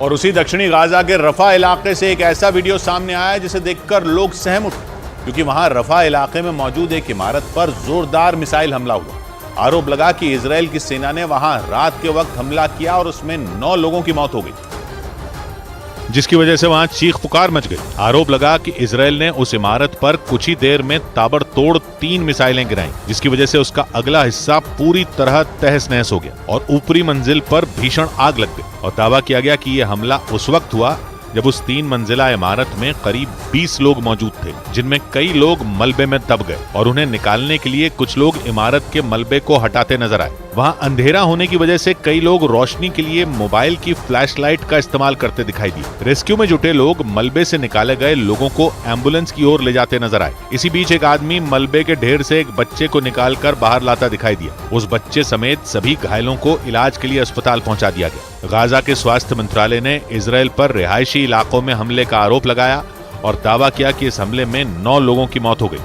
और उसी दक्षिणी गाजा के रफा इलाके से एक ऐसा वीडियो सामने आया जिसे देखकर लोग सहम उठे, क्योंकि वहां रफा इलाके में मौजूद एक इमारत पर जोरदार मिसाइल हमला हुआ। आरोप लगा कि इजराइल की सेना ने वहां रात के वक्त हमला किया और उसमें 9 लोगों की मौत हो गई, जिसकी वजह से वहां चीख पुकार मच गई। आरोप लगा कि इजराइल ने उस इमारत पर कुछ ही देर में ताबड़तोड़ 3 मिसाइलें गिराईं, जिसकी वजह से उसका अगला हिस्सा पूरी तरह तहस नहस हो गया और ऊपरी मंजिल पर भीषण आग लग गई। और दावा किया गया कि यह हमला उस वक्त हुआ जब उस 3 मंजिला इमारत में करीब 20 लोग मौजूद थे, जिनमें कई लोग मलबे में दब गए और उन्हें निकालने के लिए कुछ लोग इमारत के मलबे को हटाते नजर आए। वहां अंधेरा होने की वजह से कई लोग रोशनी के लिए मोबाइल की फ्लैशलाइट का इस्तेमाल करते दिखाई दिए। रेस्क्यू में जुटे लोग मलबे से निकाले गए लोगों को एम्बुलेंस की ओर ले जाते नजर आए। इसी बीच एक आदमी मलबे के ढेर से एक बच्चे को निकालकर बाहर लाता दिखाई दिया। उस बच्चे समेत सभी घायलों को इलाज के लिए अस्पताल पहुंचा दिया गया। गाजा के स्वास्थ्य मंत्रालय ने इजराइल पर रिहायशी इलाकों में हमले का आरोप लगाया और दावा किया कि इस हमले में 9 लोगों की मौत हो गई।